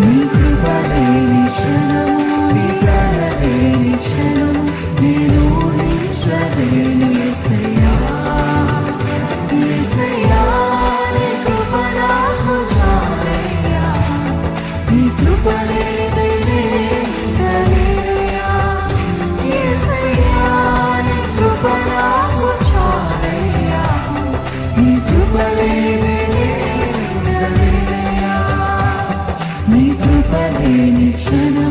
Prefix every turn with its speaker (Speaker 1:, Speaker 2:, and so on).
Speaker 1: నీ కృప లేని క్షణము, నీ దయ లేని క్షణము నేను ఊహించలేను యేసయ్యా. యేసయ్యా నీ కృప నాకు చాలయ్యా, నీ కృప లేనిదే ఉండలేనయ్యా. యేసయ్యా నీ కృప నాకు చాలయ్యా, నీ కృప లేనిదే ఉండలేనయ్యా. నీ కృప లేని క్షణం